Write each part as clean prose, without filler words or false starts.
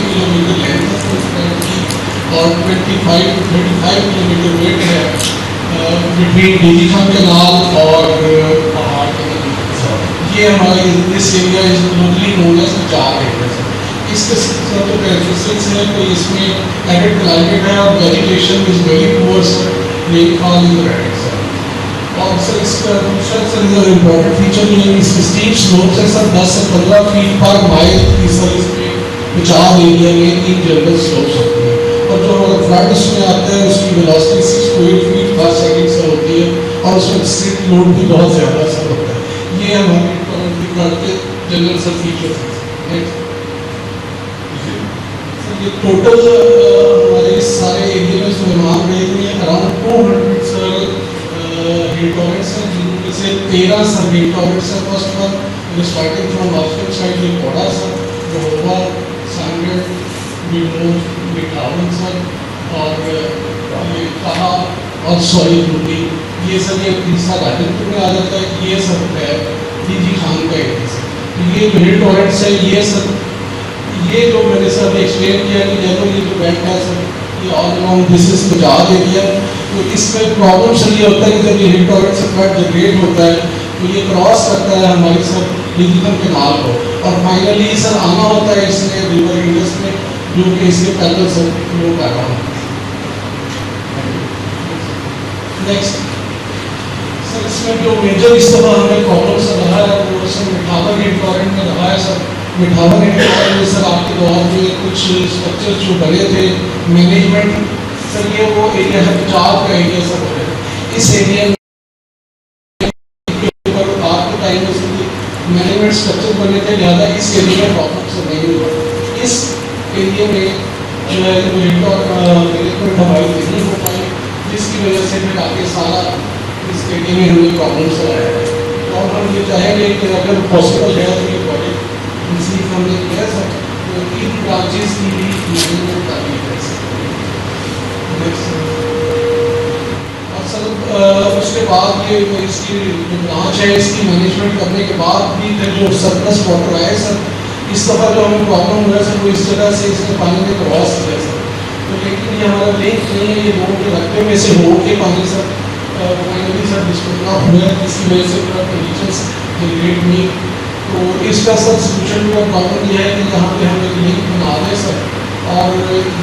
Kilometre length ہے اس trend کی اور 25 to 35 کلومیٹر ویٹ ہے بٹوین ڈیجی خان کینال اور پہاڑ کے درمیان. یہ ہماری this area is globally known as چار ایریاز. اس کے ساتھ تو کیریکٹرسٹکس ہے کہ اس میں ایڈڈ کلائمیٹ ہے اور vegetation is very poor sir, rain fall is read سر. اور سر اس کا دوسرا سر امپورٹنٹ فیچر یہ ہے اس کی اسٹیپ سلوپس ہے سر 10 سے 15 فیٹ پر مائل کی سر اس میں 50 ایریا میں 3 جنرل سلوپس ہوتی ہیں. اور جو ہمارا فلڈ اس میں آتا ہے اس کی velocity 6 to 8 feet per second سے ہوتی ہے اور اس میں اسٹریٹ لوڈ بھی بہت زیادہ سر ہوتا ہے. یہ ہماری فلڈ کے جنرل سر فیچر ہیں. یہ ٹوٹل ہمارے اس سارے ایریا میں مہمان رہے ہوئے ہیں اراؤنڈ 200 سر ہیل ٹورنٹس ہیں جن میں سے 13 سر ہیل ٹورنٹس ہیں. First one starting from after side یہ کوڑا سر, جوہوا, سانگڑ, بیموز, مٹھاون سر اور یہ کہا اور سوئی روٹی. یہ سب یہ حصہ راجن پور میں آ جاتا ہے. یہ سب ہے ڈیجی خان کا ایریا سر. یہ جو ہیل ٹورنٹس ہے یہ سب یہ جو میں نے سر ایکسپلین کیا کہ یہ جو بینک ہے سر یہ all around this is Punjab area. تو اس میں پرابلم سر یہ ہوتا ہے کہ جب یہ ہیل ٹورنٹ سے فلڈ جنریٹ ہوتا ہے تو یہ کراس کرتا ہے ہماری سر ڈیجیٹل کینال کو اور فائنلی سر آنا ہوتا ہے اس میں ریور انڈس میں جو کہ اس کے پیدل سر فلو کر رہا ہوں. نیکسٹ سر اس میں جو میجر اس دفعہ ہمیں پرابلم سر رہا ہے وہ سر مٹھاون ہیل ٹورنٹ میں رہا ہے سر. مٹھاون ہیل ٹورنٹ میں سر آپ کے دور میں کچھ اسٹرکچر جو بنے تھے مینجمنٹ سر یہ وہ ایریا ہے پنجاب کا ایریا سر ہے. اس ایریا میں آپ کے ٹائم میں مینجمنٹ اسٹرکچر بنے تھے لہٰذا اس ایریا میں پرابلم سر نہیں ہوا. اس ایریا میں جو ہے مینجمنٹ ہماری نہیں ہو پائی جس کی وجہ سے پھر آگے سارا اس ایریا میں ہمیں پرابلم سر آیا ہے. اور ہم یہ چاہیں گے کہ اگر پاسبل ہے تو یہ پروجیکٹ ریسیو ہم نے کیا سر تو 3 برانچز کی بھی مینجمنٹ کرنی ہے سر. اور سر اس کے بعد یہ اس کی جو برانچ ہے اس کی مینجمنٹ کرنے کے بعد بھی جو سرپلس واٹر آئے سر اس دفعہ جو ہمیں پرابلم ہوا ہے سر وہ اس جگہ سے اس میں پانی میں کراس کیا سر. تو لیکن یہ ہمارا لنک نہیں ہے, یہ روڈ کے رقبے میں سے ہو کے پانی سر فائنلی سر ڈسپوزل ہوا ہے جس کی وجہ سے پورا کنڈیشنس جنریٹ ہوئی. تو اس کا سر سولوشن کا پرابلم یہ ہے کہ یہاں پہ ہم ایک لنک بنا دیں سر اور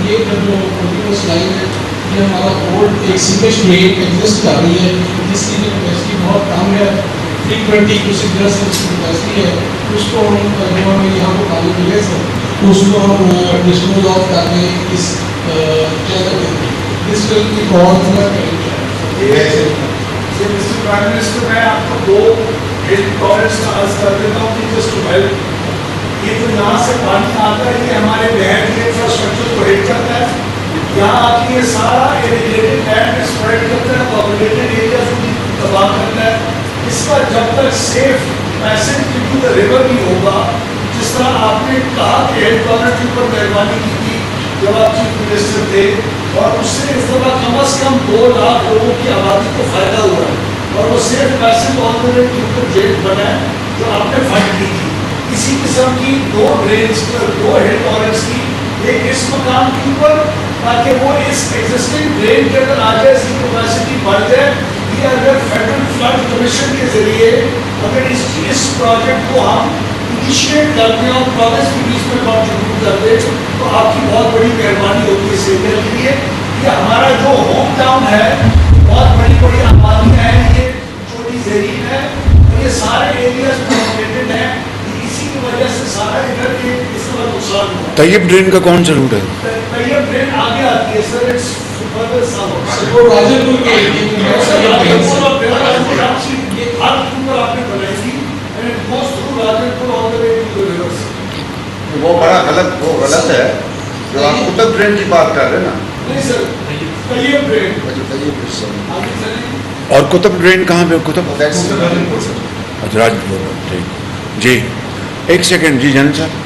یہ جو کنٹینیوس لائن ہے یہ ہمارا اولڈ ایک سیویج ڈرین ایگزسٹ کر رہی ہے جس کی کیپیسٹی بہت کم ہے 320 کیوسیک سے اس کی کیپیسٹی ہے. اس کو ہم جو ہمیں یہاں کو پانی ملے سر اس کو ہم ڈسپوز آف کر دیں اس جگہ پہ اس ول کی بہت مسٹر پرائم منسٹر میں آپ کو 2 ہیل ٹورنٹس کا عرض کر دیتا ہوں کہ جسٹ ٹو ہیلپ. یہ جو یہاں سے پانی آتا ہے یہ ہمارے نہر کے انفراسٹرکچر کو ہٹ کرتا ہے. یہاں آ کے یہ سارا ایریگیٹڈ لینڈ اسپریڈ کرتا ہے, پاپولیٹڈ ایریاز کو تباہ کرتا ہے. اس کا جب تک سیف پیسنج ٹو دا ریور نہیں ہوگا جس طرح آپ نے کہا کہ ہیل ٹورنٹ کے اوپر مہربانی کی تھی جب آپ چیف منسٹر تھے اور اس سے اس دفعہ کم از کم 2 لاکھ لوگوں کی آبادی کو فائدہ ہوا ہے اور وہ سیف پیسنج آلٹرنیٹ کے اوپر ڈرین بنا ہے جو آپ نے فنڈ کی تھی. اسی قسم کی 2 ڈرینس پر 2 ہیل ٹورنٹس کی, ایک اس مقام کے اوپر تاکہ وہ اس ایگزسٹنگ ڈرین کے اندر آ جائے, اس کی کیپیسٹی بڑھ جائے. یہ اگر فیڈرل فلڈ کمیشن کے ذریعے اگر اس پروجیکٹ کو ہم انیشیٹ کرتے ہیں اور پروجیکٹ کے بیچ میں کنٹریبیوٹ کرتے ہیں تو آپ کی بہت بڑی مہربانی ہوتی ہے اس ایریا کے لیے. یہ ہمارا جو ہوم ٹاؤن ہے بہت بڑی بڑی آبادیاں ہیں, یہ چھوٹی زیرین ہے اور یہ سارے ایریاز پاپولیٹڈ ہیں. اسی کی وجہ سے سارا ادھر کے اس کا نقصان ہوا. طیب ڈرین کا کون سا روٹ ہے؟ طیب ڈرین آگے آتی ہے سر, اٹس فردر ساؤتھ. وہ راجن پور کے ایریا میں وہ بڑا غلط ہے جو آپ قطب ڈرین کی بات کر رہے ہیں نا. نہیں سر, طیب ڈرین. اور قطب ڈرین کہاں پہ؟ قطب اچھا راج پور. ٹھیک جی, ایک سیکنڈ جی جان صاحب.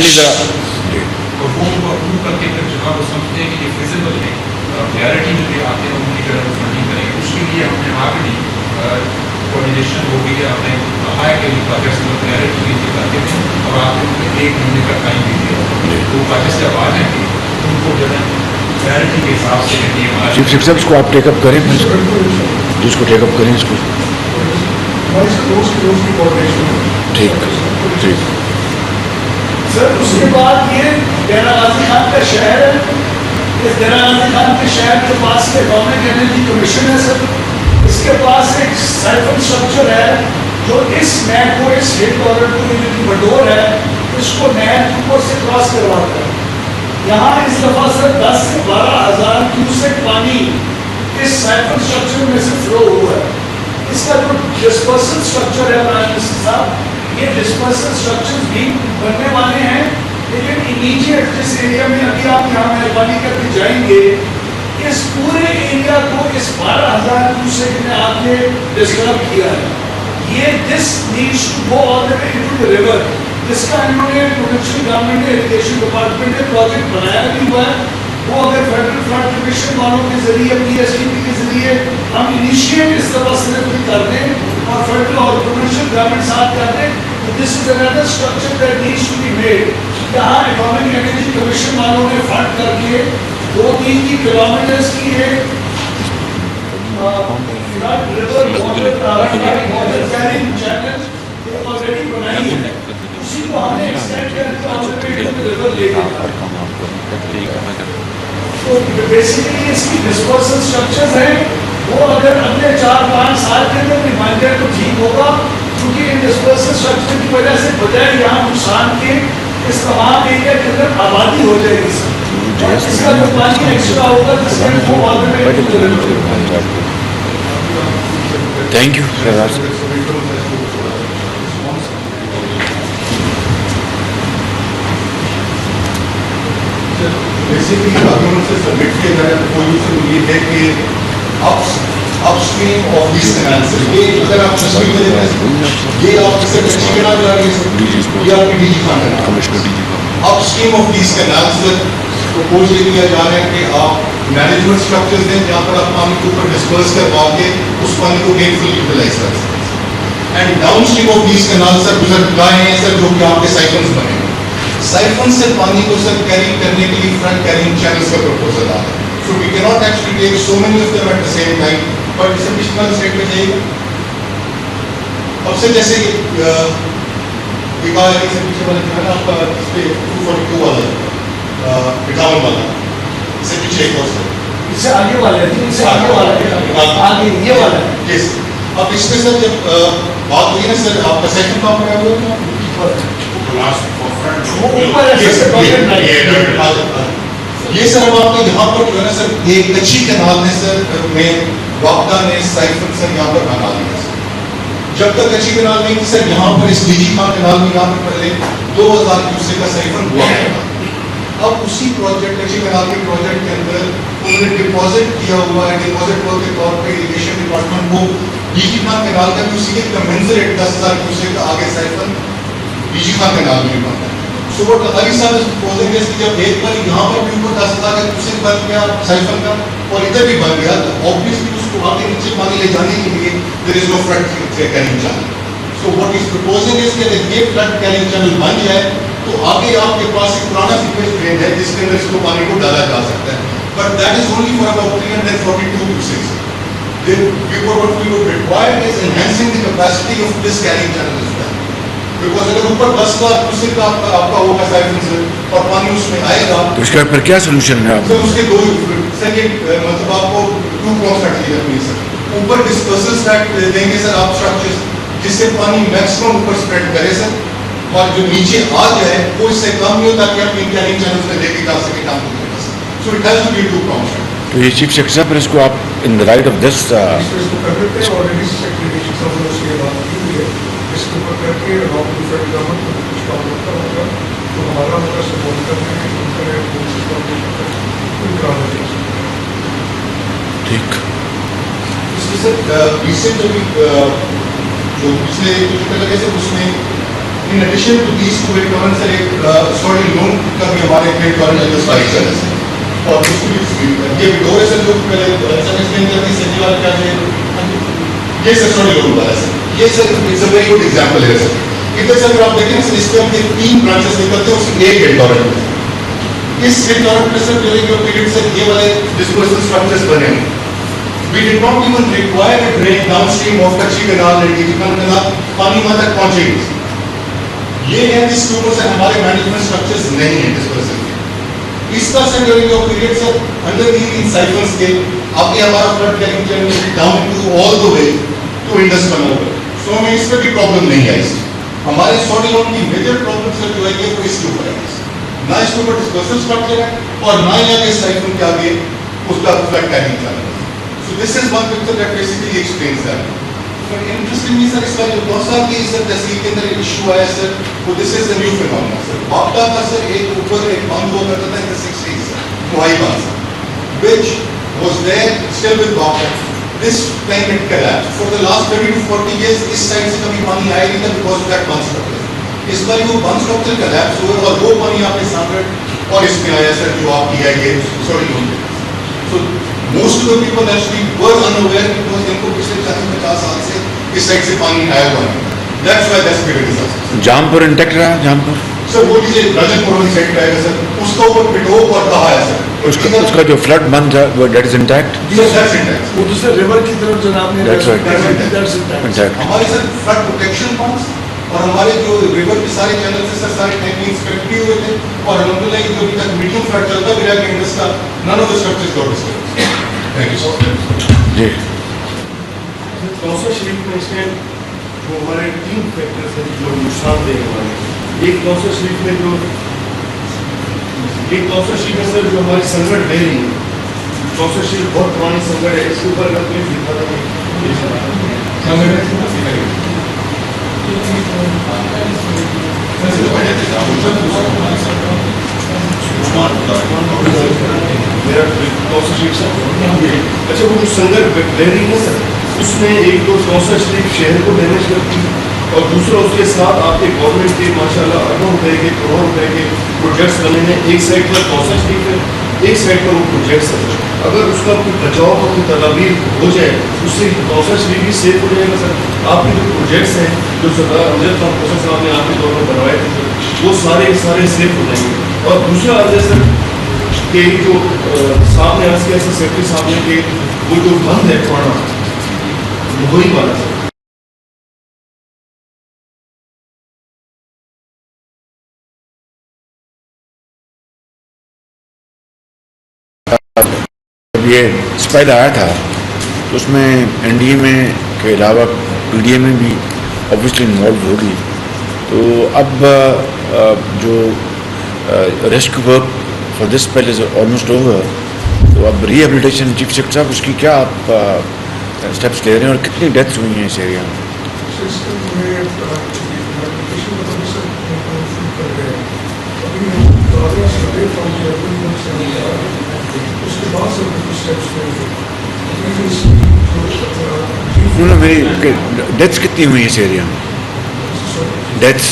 काइंडली ज़रा और वो उनको अप्रूव करके फिर जहाँ वो समझते हैं कि ये फिजिबल है, क्लैरिटी जो भी आते हैं उनकी जो है फंडिंग करेंगे, उसके लिए हमने ऑलरेडी कोऑर्डिनेशन हो गई है, हमने कहा है कि प्रोजेक्ट्स में क्लैरिटी के लिए करते हैं और आपने उनको 1 महीने का टाइम भी दिया। तो प्रोजेक्ट जब आ जाएंगे उनको जो है क्लैरिटी के हिसाब से ये हमारा चीफ सेक्रेटरी साहब इसको आप टेकअप करें प्लीज, जिसको टेकअप करें इसको। ठीक ठीक सर उसके बाद ये डेरा गाजी खान का शहर है, इस डेरा गाजी खान के शहर के पास में एटॉमिक एनर्जी कमीशन है सर, इसके पास एक साइफन स्ट्रक्चर है जो इस नहर को, इस हेड कॉरिडोर को, ये जो बटोर है इसको नहर के ऊपर से क्रॉस करवाता है। यहाँ इस दफा सर 10 से 12,000 क्यूसेक पानी इस साइफन स्ट्रक्चर में से फ्लो हुआ है। इसका जो डिस्पर्सल स्ट्रक्चर है प्राइम मिनिस्टर साहब, ये डिस्पर्सल स्ट्रक्चर्स भी बनने वाले हैं, लेकिन इमीडिएट जिस एरिया में अभी आप यहाँ मेहरबानी करके जाएंगे, इस पूरे एरिया को इस 12,000 क्यूसेक में आपने डिस्टर्ब किया है। ये this needs to go all the way into the river, जिसका इन्होंने प्रोविंशियल गवर्नमेंट ने इरिगेशन डिपार्टमेंट ने प्रोजेक्ट बनाया भी हुआ है। वो अगर फेडरल फ्लड कमीशन वालों के जरिए, PSDP के जरिए हम इनिशिएट इस तरह से कर दें और फेडरल और प्रोविंशियल गवर्नमेंट साथ कर दें, तो this is another structure that needs to be made. यहाँ एटॉमिक एनर्जी कमीशन वालों ने फंड करके 2-3 किलोमीटर्स की एक flood river water carrying channel already बनाई है, उसी को हमने एक्सटेंड करके ऑलरेडी रिवर ले गए। तो बेसिकली इसकी डिस्पर्सल स्ट्रक्चर्स हैं, वो अगर अगले 4-5 साल के अंदर भी बन जाए तो ठीक होगा, क्योंकि इन डिस्पर्सल स्ट्रक्चर की वजह से बजाय यहाँ नुकसान के इस तमाम एरिया के अंदर आबादी हो जाएगी सर। और इसका जो पानी एक्स्ट्रा होगा जिसके वो already thank you Sardar. Basically अगर उनसे सबमिट किया जाए तो पोजीशन ये है कि अपस्ट्रीम ऑफ दिस कैनाल से ये अगर आप तस्वीर में देखें ये आप इसे कच्ची कैनाल जा रही है ये आपकी डीजी खान है अपस्ट्रीम ऑफ दिस कैनाल से प्रपोज ये किया जा रहा है कि आप मैनेजमेंट स्ट्रक्चर्स दें जहाँ पर आप पानी के ऊपर डिस्पर्स करवा के उस पानी को गेनफुल यूटिलाइज कर सकते हैं। And down stream of this canal sir गुजर गाए हैं सर जो कि आपके साइफन्स बने हैं, साइफन से पानी को सर कैरी करने के लिए फ्रंट कैरिंग चैनल्स का प्रपोजल आ रहा है। So we can not actually take so many of them at the same time, but इसे पिछले स्टेट में जाइएगा अब से जैसे एक से पीछे वाला जो है ना आपका इस पे 242 वाला पिटावन वाला, इससे पीछे एक और सर इससे आगे वाला है, इससे आगे वाला है, आगे ये वाला है। यस, अब इसमें सर जब बात हुई ना सर आपका सेकंड कहाँ पर आया हुआ वो ऊपर है सर, ये सर अब आपको यहाँ पर जो है ना सर एक कच्ची कैनाल ने सर में वापदा ने साइफन सर यहाँ पर बना दिया सर। जब तक कच्ची कैनाल नहीं थी सर यहाँ पर इस डीजी खान कैनाल में यहाँ पर पहले 2000 क्यूसेक का साइफन हुआ करता। अब उसी प्रोजेक्ट कच्ची कैनाल के प्रोजेक्ट के अंदर उन्होंने डिपॉजिट किया हुआ है, डिपॉजिट के तौर पर इरिगेशन डिपार्टमेंट को डीजी खान कैनाल का भी उसी के कमेंसरेट 10,000 क्यूसेक का आगे साइफन डीजी खान कैनाल में बनता है। सो व्हाट अली साहब इज प्रपोजिंग इज कि जब एक बार यहाँ पर भी ऊपर 10,000 का क्यूसेक बन गया साइफन का और इधर भी बन गया तो ऑब्वियसली उसको आगे नीचे पानी ले जाने के लिए there is no flood carrying channel. So what is proposing is कि अगर ये फ्लड कैरिंग चैनल बन जाए तो आगे आपके पास एक पुराना सीवेज ड्रेन है जिसके अंदर इसको पानी को डाला जा सकता है, but that is only for about 342 cusecs. What we would require is enhancing the capacity of this carrying channel as well. Because अगर ऊपर 10,000 क्यूसेक का आपका होगा साइफन से और पानी उसमें आएगा तो इसका फिर क्या सोल्यूशन है आप? सर उसके दो सेकंड मतलब आपको 2 prong स्ट्रैटेजी रखनी है सर। ऊपर डिस्पर्सल स्ट्रैट देंगे सर आप स्ट्रक्चर्स जिससे पानी मैक्सिमम ऊपर स्प्रेड करे सर और जो नीचे आ जाए वो इससे कम नहीं हो ताकि आप इन कैरिंग चैनल्स में लेके जा सके काम करने का sir. So it has to be 2 prong strategy. तो ये चीफ सेक्रेटरी साहब इसको आप in the light of this already secretary साहब ने उसके बात की हुई है, इसके ऊपर करके फेडरल गवर्नमेंट को कुछ काम करता होगा तो हमारा मतलब सपोर्ट करने में ठीक। इसलिए सर रिसेंट जो पिछले कुछ लगे सर उसमें In addition to these two credit warrants, sir, एक स्टूडेंट लोन का भी हमारे credit warrant अगस्त 22 का है सर, और उसको भी dispute है। ये दो है सर जो पहले सर एक्सप्लेन करती सही वाला क्या है, ये सर स्टूडेंट लोन वाला है सर, ये sir it's a very good example है सर। इधर सर अगर आप देखें सर इसके हम 3 ब्रांचेस निकलते हैं, उसमें एक credit warrant है। इस credit warrant में sir during your period sir ये वाले डिस्बर्सल स्ट्रक्चर्स बने हैं। We did not even require a drain downstream of Kachchi Canal and Girikan Canal, पानी वहाँ तक पहुँचेगी। ये है जिस ऊपर से हमारे मैनेजमेंट स्ट्रक्चर्स नहीं है डिस्बर्सल के। इसका sir during your period sir under in ciphers के आपके हमारा flood carrying channel down to all the way to Indus canal, so हमें इस पर भी प्रॉब्लम नहीं आई। हमारे सॉरी लोन की मेजर प्रॉब्लम सर जो है ये वो इसके ऊपर है, ना इसके ऊपर डिस्बर्सल स्ट्रक्चर है और ना ही आगे साइफर के आगे उसका flood carrying channel. So this is one picture that basically explains that. But interestingly, sir, इस बार जो दौसा की सर तहसील के अंदर इशू आया सर, वो this is a new phenomenon sir. बापटा का सर एक ऊपर एक बंद हुआ करता था in the 60s sir, मुहाई बांध sir, which was there still with Bapta. This time it collapsed. For the last 30 to 40 years, इस साइड से कभी पानी आया नहीं था because of that band structure. इस बार वो band structure collapse हुआ और वो पानी आपके सामने और इसमें आया सर जो आप किया ये sorry loan. So most of the people actually were unaware because इनको पिछले 40-50 साल से इस साइड से पानी आया हुआ है। That's why that's been a disaster. Jampur intact रहा, जामपुर सर वो लीजिए रजतपुर वाली साइड का है सर, उसका ऊपर पिटोक और कहा है सर, उसका जो फ्लड बंद था वो date is intact. that's intact. वो दूसरे रिवर की तरफ जनाब ने That's right. that's intact. Intact हमारे सर फ्लड प्रोटेक्शन फंड्स और हमारे जो रिवर के सारे चैनल से सर सारे टैंक इंस्पेक्ट भी हुए थे और अलहमदुलिल्लाह जो अभी तक मीडियम फ्लड चलता भी रहा कि इंडस का none of the structures got disturbed. Thank you sir. जी। कौसर शरीफ में इसमें वो हमारे 3 फैक्टर्स हैं जो नुकसान देने वाले। एक कौसर शरीफ में सर जो हमारी संगठ दे रही है, कौसर शरीफ बहुत पुरानी संगठ है, इसके ऊपर अगर कोई लिखा मेरा कौसर शरीफ सर, अच्छा वो जो संगठ दे रही है सर, उसमें एक तो कौसर शरीफ शहर को डैमेज करती है और दूसरा उसके साथ आपके गवर्नमेंट के माशाल्लाह अरबों रुपए के करोड़ों रुपए के प्रोजेक्ट्स बने हैं। एक साइड पर कौसर शरीफ है, एक साइड पर वो प्रोजेक्ट्स है। अगर उसका कोई बचाव का कोई तदाबीर हो जाए उससे कौसर शरीफ भी सेफ हो जाएगा सर। आपके जो प्रोजेक्ट्स हैं जो सरदार अमजद खान कौसर साहब ने आपके दौर में बनवाए थे वो सारे सेफ हो जाएंगे। और दूसरा अर्ज है सर कि जो साहब ने अर्ज किया सर, सेक्रेटरी साहब ने कि वो जो बंद है पुराना वही वाला सर, ये स्पेल आया था तो उसमें एनडीए के अलावा पीडीए में भी ऑब्वियसली इन्वॉल्व होगी। तो अब जो rescue work for this spell is almost over, तो अब रिहेबिलिटेशन चीफ सेक्रेटरी साहब उसकी क्या आप स्टेप्स ले रहे हैं और कितनी डेथ्स हुई हैं इस एरिया में? उन्होंने मेरी डेथ्स कितनी हुई इस एरिया में? Deaths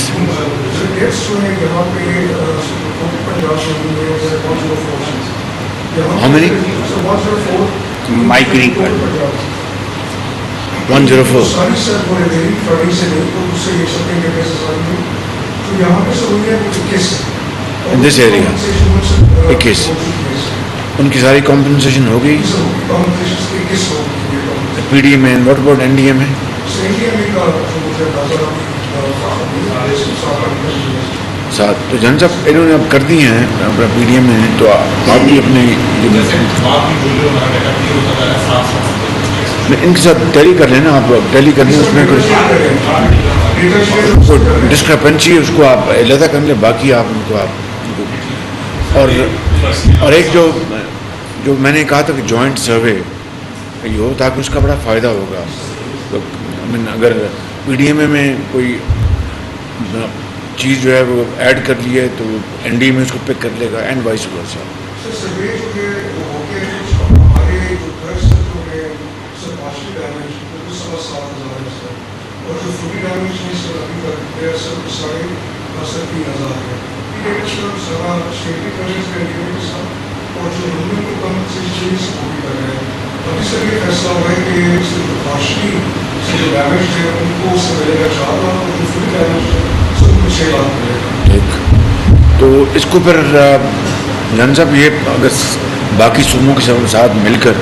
How many? Mike Reed. 104. In this area? 21. उनकी सारी कॉम्पनसेशन हो गई पीडीए में। व्हाट अबाउट एनडीए में? साथ तो जन साहब इन्होंने अब कर दिए हैं अपना पीडीए में, तो आप भी अपने इनके साथ टैली कर लेना, आप टैली करनी है उसमें कोई डिस्क्रिपेंसी है उसको आप अलग कर लें, बाकी आप उनको आप और एक जो मैंने कहा था कि जॉइंट सर्वे ये हो ताकि उसका बड़ा फ़ायदा होगा। तो अगर पीडीएमए में कोई चीज़ जो है वो ऐड कर ली है तो एनडीए में उसको पिक कर लेगा एंड वाइस वर्सा। और जो फुली डैमेज नहीं सर अभी तक मेरा सर 3,500 है। ये सर सारा सेफ्टी मेजर्स का के साथ और जो रूम को कंपनसेशन वो भी कर रहे हैं। अभी सर ये फैसला हुआ है कि सिर्फ पार्शली जो डैमेज है उनको उससे मिलेगा 4 लाख और जो फुली डैमेज है उसको 6 लाख मिलेगा। ठीक, तो इसको फिर जन साहब ये अगर बाकी सूबों के साथ मिलकर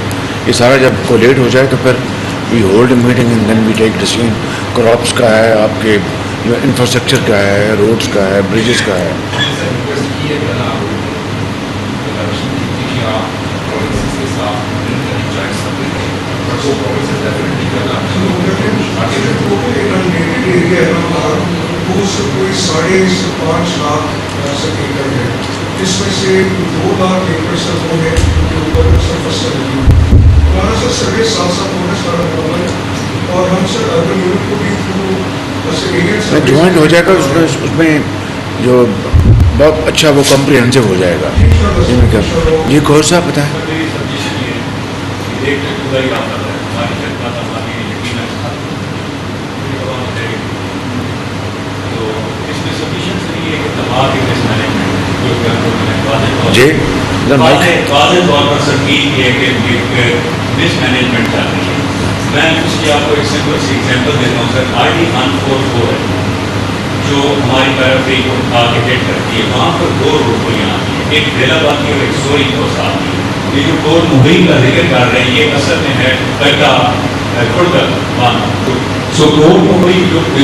ये सारा जब कोलेट हो जाए तो फिर we hold meeting and then we take decision. Crops का है, आपके जो इंफ्रास्ट्रक्चर का है, रोड्स का है, ब्रिजेस का है। रिक्वेस्ट की है पहला आप प्रोविंसेस के साथ मिलकर जॉइंट सबमिट और वो प्रोविंसेस डेफिनेटली करना एरिया है वो सब कोई 5.5 लाख एकड़ है, जिसमें से 2 लाख एकड़ सर वो है उनके ऊपर सर फसल लगी वहाँ से सर्वे साथ होना सारा गवर्नमेंट और हम सर अर्बन यूनिट को भी थ्रू ज्वाइंट हो जाएगा उसमें जो बहुत अच्छा वो कॉम्प्रिहेंसिव हो जाएगा। ये कौन सा पता है? मेरी सजेशन ये है एक तो पूरा ही आता है हमारी जनता का हमारी यकीन तो इसमें सफिशिएंट नहीं है कि तबाह के रिस्क मैनेजमेंट जो जी वाज़ेह तौर पर सर की है कि रिस्क मैनेजमेंट चल रही है। मैं उसकी आपको एक सिंपल सी एग्जांपल देता हूँ सर। RD 144 है जो हमारी पैराफ्री को आगे हिट करती है, वहाँ पर 2 रोड आती है, एक बेलाबाद की और एक सोरी को साथ की। ये जो टोल मुहिम का जिक्र कर रहे हैं ये असल में है कटा खुड़कर बांध। सो टोल मुहिम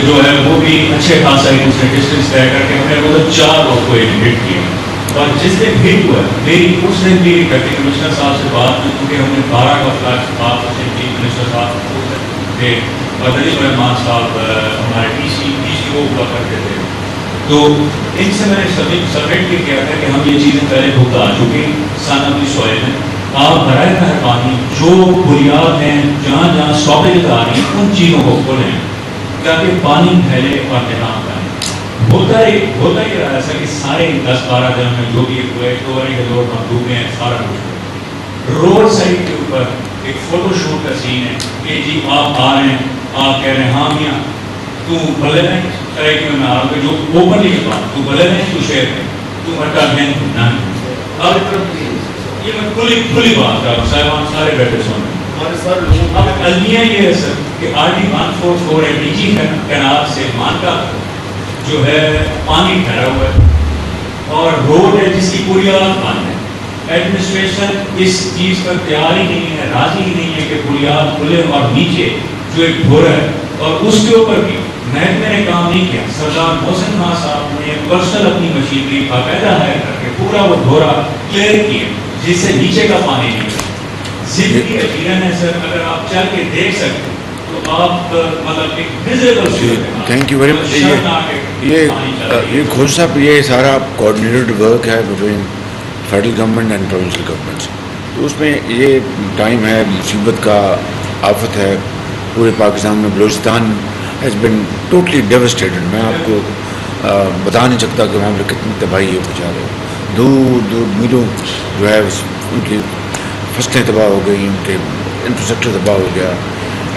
जो है वो भी अच्छे खासा एक दूसरे डिस्टेंस तय करके हमने मतलब 4 रोड को हिट किया और जिस दिन हिट हुआ मेरी उस दिन भी डिप्टी कमिश्नर साहब से बात हुई क्योंकि हमने 12 का फ्लैश बात चीफ मिनिस्टर साहब थे बदली रहमान साहब हमारे DCO हुआ करते थे तो इनसे मैंने सबमिट भी किया था कि हम ये चीज़ें पहले भुगता चुके सन अपनी सॉइल में आप बराए मेहरबानी जो बुनियाद हैं जहाँ जहाँ स्टॉपेज आ रही हैं उन चीज़ों को खोलें ताकि पानी फैले और निजाम बने। होता ही रहा ऐसा कि सारे 10-12 दिन में जो भी हुए तो के लोग मखलूक हैं सारा कुछ रोड साइड के ऊपर एक फोटोशूट का सीन है कि जी आप आ रहे हैं आप कह रहे हैं हाँ मियाँ तू भले नहीं चाहे कि मैं आ रहा हूँ जो ओपनली की बात तू भले नहीं तू शेयर है तू हटा नहीं अब ये मैं खुली बात कर रहा हूँ साहिबान सारे बैठे सुन अब अलमिया ये है सर कि RD 144 DG कैनाल से मानका जो है पानी ठहरा हुआ है और रोड है जिसकी पूरी आदत बंद है। एडमिनिस्ट्रेशन इस चीज़ पर तैयार ही नहीं है, राजी ही नहीं है कि बुनियाद खुले और नीचे जो एक भोरा है और उसके ऊपर भी महकमे ने काम नहीं किया। सरदार मोहसिन खान साहब ने पर्सनल अपनी मशीनरी बाकायदा हायर करके पूरा वो भोरा क्लियर किया जिससे नीचे का पानी निकला। जिंदगी यकीनन है सर अगर आप चल के देख सकते तो आप मतलब एक visible thank you very much. ये खोज साहब ये सारा कोऑर्डिनेटेड वर्क है between federal government and provincial governments तो उसमें ये टाइम है मुसीबत का आफत है पूरे पाकिस्तान में। Balochistan has been totally devastated. मैं आपको बता नहीं सकता कि वहाँ पर कितनी तबाही है बेचारे दूर दूर मीलों जो है उनकी फसलें तबाह हो गई उनके इंफ्रास्ट्रक्चर तबाह हो गया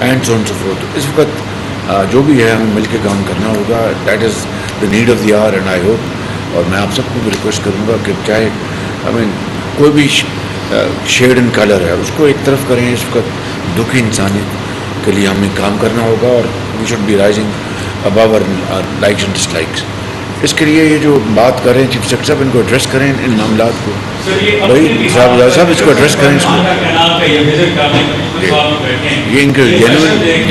and so on so fourth. इस वक्त जो भी है हमें मिलकर काम करना होगा। That is the need of the our and I hope और मैं आप सबको भी रिक्वेस्ट करूँगा कि चाहे कोई भी शेड एंड कलर है उसको एक तरफ करें। इस वक्त दुखी इंसानियत के लिए हमें काम करना होगा और we should be rising above our likes and dislikes. इसके लिए ये जो बात कर रहे हैं चीफ सेक्रेटरी साहब इनको एड्रेस करें इन मामलात को। भाई साहब इसको एड्रेस करें इसको ये इनके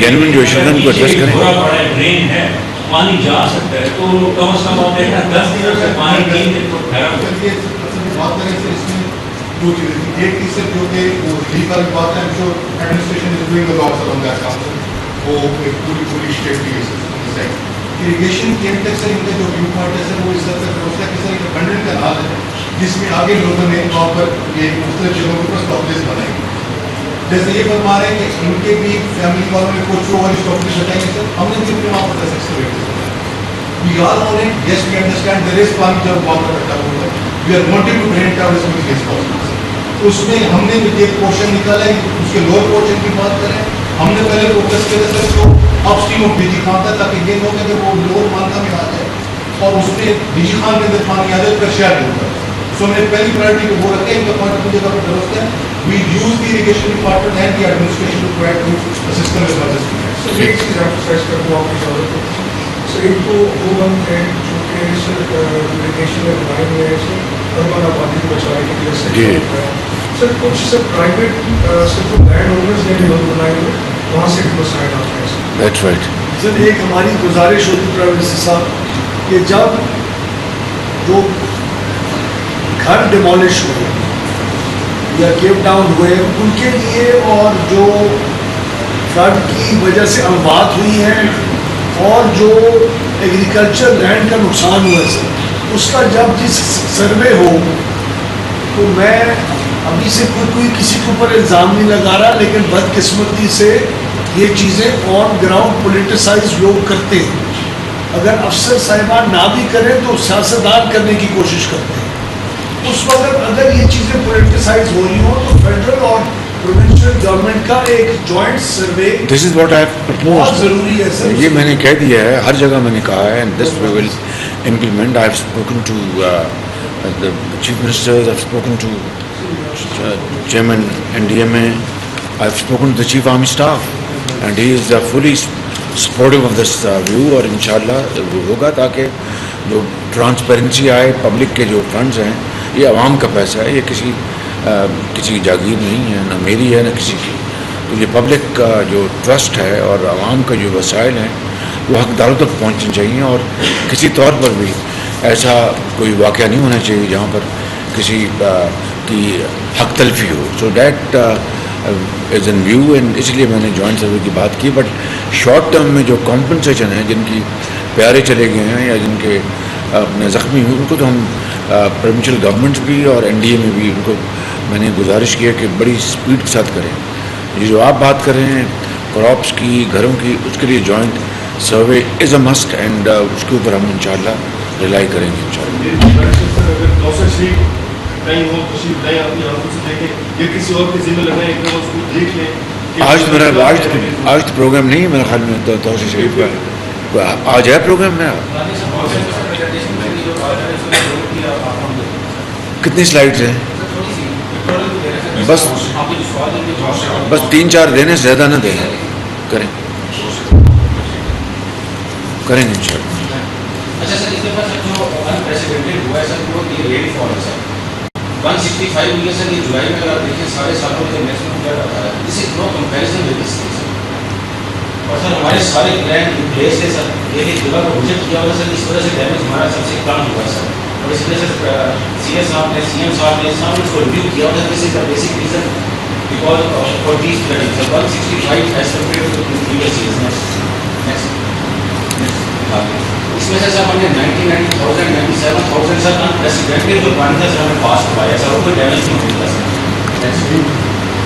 जेन्युइन जो इशू है उनको एड्रेस करें। पानी जा सकता है तो कम से कम आप देखना 10 दिनों से पानी 3 दिन को ठहरा हुआ है। बात करें सर इसमें 2 चीज़ें एक चीज़ सर जो कि वो रिलीफ वाली बात है जो administration is doing the job sir on that council वो पूरी स्टेट की इरिगेशन केम तक सर इनका जो व्यू पॉइंट है सर वो इस तरह से व्यवस्था कि सर एक अबंडेंट कैनाल है जिसमें आगे लोगों ने वहाँ पर ये मुख्तलिफ जगहों के ऊपर स्टॉपेज बनाए। जैसे ये बता रहे हैं कि इनके भी फैमिली वालों ने कुछ वाली स्टॉपेज बताएंगे सर हमने भी अपने वहाँ पर excavate we are on it yes we understand there is पानी जब वहाँ पर इकट्ठा होगा we are wanting to drain it out as much as possible. उसमें हमने एक पोर्शन निकाला है उसके लोअर पोर्शन की बात करें हमने पहले फोकस किया सर तो upstream of D G Khan تھا, تاکہ یہ لوگ اگر وہ لوور مانکا میں آ جائے اور اس میں ڈی جی خان کے اندر پانی آ جائے تو شیئر نہیں ہوتا. سو ہم نے پہلی پرائرٹی کو وہ رکھے ان کا پوائنٹ اپنی جگہ پر درست ہے. We use the irrigation department and the administration to provide to system as much as we sir ایک چیز ایمفسائز کر دوں آپ کی اجازت ہے. سر ایک تو وہ بند ہے جو کہ سر اریگیشن میں بنائے ہوئے ہیں سر اربن آبادی کو بچانے کے لیے سے سر کچھ سر پرائیویٹ سر جو لینڈ اونرز نے بھی بنائے ہوئے وہاں سے بھی مسائل آتے ہیں سر. That's right. سر ایک ہماری گزارش ہوتی پرائم منسٹر صاحب کہ جب جو گھر ڈیمالش ہوئے یا کیپ ڈاؤن ہوئے ان کے لیے اور جو فلڈ کی وجہ سے اموات ہوئی ہیں اور جو ایگریکلچر لینڈ کا نقصان ہوا ہے سر, اس کا جب جس سروے ہو تو میں ابھی سے کوئی کسی کے اوپر الزام نہیں لگا رہا, لیکن بدقسمتی سے یہ چیزیں آن گراؤنڈ پولیٹیسائز لوگ کرتے ہیں. اگر افسر صاحبان نہ بھی کریں تو سیاستدان کرنے کی کوشش کرتے ہیں. اس وقت اگر یہ چیزیں پولیٹیسائز ہو رہی ہوں تو فیڈرل اور پروونشل گورنمنٹ کا ایک joint survey this is what I have بہت پرپوزڈ. ضروری ہے سر. یہ میں نے کہہ دیا ہے, ہر جگہ میں نے کہا ہے, and this we will implement. I have spoken to the chief ministers, I've spoken to chairman NDMA, I've spoken to the chief army staff, and he is fully supportive of this view. اور انشاءاللہ وہ ہوگا تاکہ جو transparency آئے. Public کے جو funds ہیں یہ عوام کا پیسہ ہے, یہ کسی کی جاگیر نہیں ہے, نہ میری ہے نہ کسی کی. تو یہ پبلک کا جو ٹرسٹ ہے اور عوام کا جو وسائل ہیں وہ حقداروں تک پہنچنے چاہیے, اور کسی طور پر بھی ایسا کوئی واقعہ نہیں ہونا چاہیے جہاں پر کسی کی حق تلفی ہو. So that is in view, and اس لیے میں نے جوائنٹ سروے کی بات کی. بٹ شارٹ ٹرم میں جو کمپنسیشن ہے, جن کی پیارے چلے گئے ہیں یا جن کے اپنے زخمی ہوئے, ان کو تو ہم پروونشل گورنمنٹس بھی اور NDA میں بھی ان کو میں نے گزارش کیا کہ بڑی اسپیڈ کے ساتھ کریں. یہ جو آپ بات کر رہے ہیں کراپس کی, گھروں کی, اس کے لیے joint survey is a must, and اس کے اوپر ہم انشاءاللہ ریلائی کریں گے انشاءاللہ. اگر کوثر شریف کہیں ہو تشریف لائیں, اپنی آنکھوں سے دیکھیں یا کسی اور کے ذمہ لگائیں, ایک دم اس کو دیکھ لیں. آج تو پروگرام نہیں ہے میرے خیال میں توسیع شریف کا. آج ہے پروگرام میرا. کتنی سلائڈز ہیں؟ بس 3-4 دینے, زیادہ نہ دینا. کریں گے انشاءاللہ. اچھا سر, اس کے بعد جو انپریسیڈنٹڈ ہوا ہے سر وہ یہ ریڈ فال ہے سر 165 ہوئی ہے سر. یہ جولائی میں اگر آپ دیکھیں سارے سالوں میں میکسیمم کیا رہتا ہے. This is know comparison with this سر. اور سر ہمارے سارے پلان ان پلیس ہے سر. ایک ایک جگہ کو وزٹ کیا ہوا سر, اس وجہ سے ڈیمیج ہمارا سب سے کم ہوا ہے سر. اور اس لیے سر CS صاحب نے CM صاحب نے سب اس کو ریویو کیا ہوا ہے. This is the basic reason because for these flooding sir 165 as compare to previous years. اس میں سے سر ہم نے 99,000 97,000 سر انپریسیڈنٹڈ جو پلان تھا سر ہمیں پاس کروایا سر. وہ کوئی ڈیمیج نہیں ہوتا سر.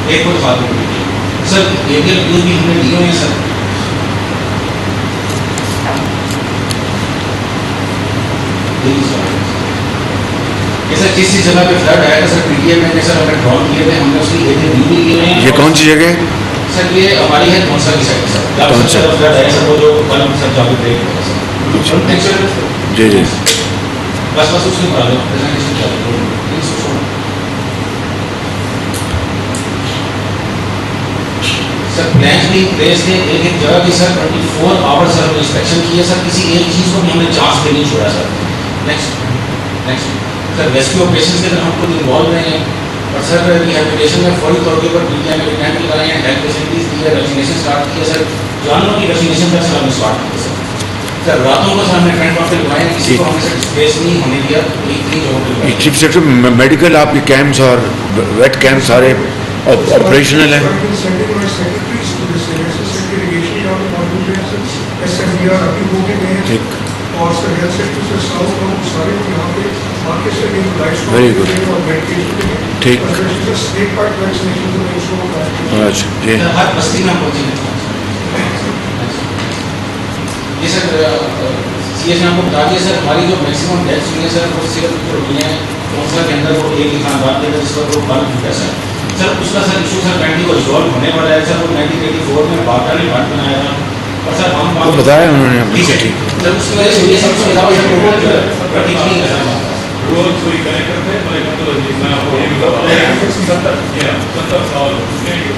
ایک کوئی خاتون ہوئی سر. ایریل ویوز بھی ہم نے لیے ہوئے ہیں سر. سر جس جگہ پہ فلڈ آیا تھا سر PDM میں نے سر ہمیں ڈرون کیے تھے, ہم نے اس کی ایریل ویو بھی لیے ہوئے ہیں. یہ کون سی جگہ ہے سر؟ یہ ہماری ہے کونسا کی سائڈ سر. کون سا فلڈ آیا سر وہ جو کل سر جا کے بریک ہوا سر. جی جی بس اس کی پریزنٹیشن چالو سر. پلانس بھی پلیس تھے ایک ایک جگہ بھی سر 24 آور سر انسپیکشن کیے سر. کسی ایک چیز کو بھی ہم نے چانس پہ نہیں چھوڑا سر. نیکسٹ سر ریسکیو آپریشن کے اندر ہم خود انوالو رہے ہیں. اور سر ریہیبلیٹیشن میں فوری طور کے اوپر PDM میں کیمپ لگائے ہیں, ہیلتھ فیسلٹیز دی ہے, ویکسینیشن اسٹارٹ کیا سر. جانوروں کی ویکسینیشن تک سر ہم نے اسٹارٹ کیا سر. سر راتوں کو سر ہم نے ٹرینڈ پہ لگائے ہیں, کسی کو ہم نے سر اسپیس نہیں ہونے دیا. ایک جگہوں پہ لگائے. چیف سیکرٹری, میڈیکل آپ کے کیمپس اور ویٹ کیمپ سارے آپریشنل ہیں. اور سر ہیلتھ سیکٹر سے ساؤتھ لوگ سارے یہاں پہ آ کے سر یہ لائف ویری گڈ. ٹھیک. ایک پارٹ ویکسینیشن تو نہیں شو ہوتا ہے. اچھا جی. ہر بستی میں پہنچے ہیں. یہ سر CS نے آپ کو بتا دیا سر ہماری جو میکسیمم ڈیتھس ہوئی ہیں سر وہ صرف ہوئی ہیں کونسل کے اندر. وہ ایک ہی خاندان کے جس پر وہ بند ہوا ہے سر. سر اس کا سر ایشو سر 90 کو ریزالو ہونے والا ہے سر. وہ 1984 میں باٹا نے بند بنایا تھا. और सर हम वो बताया उन्होंने बिल्कुल ठीक। सर उसकी वजह से ये सब कुछ इलावा सर टोटल ठीक नहीं है सर रोज कोई कनेक्ट करते हैं मैं तो मैं आपको ये भी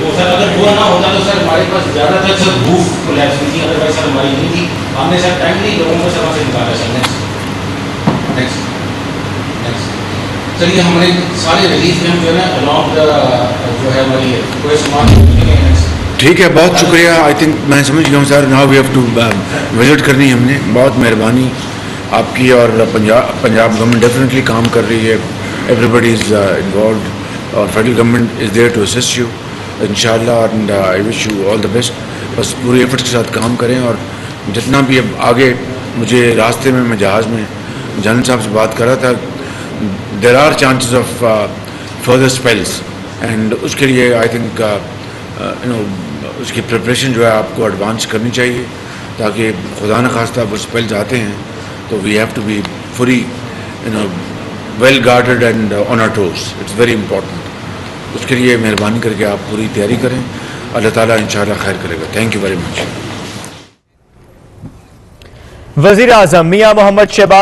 वो सर अगर वो ना होता तो सर हमारे पास ज़्यादा था सर भूख कोलैप्स हुई थी, अदरवाइज सर हमारी नहीं थी। हमने सर टाइमली लोगों को सर वहाँ से निकाला सर। नेक्स्ट सर ये हमारे सारे रिलीफ में जो है ना अलॉन्ग जो है हमारी पूरे सामान ठीक है, बहुत शुक्रिया। आई थिंक मैं समझ गया हूँ sir. Now we have to visit करनी है हमने। बहुत मेहरबानी आपकी, और पंजाब गवर्नमेंट डेफिनेटली काम कर रही है। एवरीबडी इज़ इन्वॉल्व और federal government is there to assist you इंशाल्लाह, and I wish you all the best. बस पूरे एफर्ट्स के साथ काम करें, और जितना भी अब आगे मुझे रास्ते में मैं जहाज़ में जनरल साहब से बात कर रहा था, there are chances of further spells, and उसके लिए आई थिंक उसकी प्रिपरेशन जो है आपको एडवांस करनी चाहिए, ताकि खुदा न खास्ता वो स्पेल्स आते हैं तो we have to be fully well guarded and on our toes. It's very important. उसके लिए मेहरबानी करके आप पूरी तैयारी करें। अल्लाह ताला इंशाल्लाह खैर करेगा। Thank you very much. वज़ीर आज़म मियां मोहम्मद शहबाज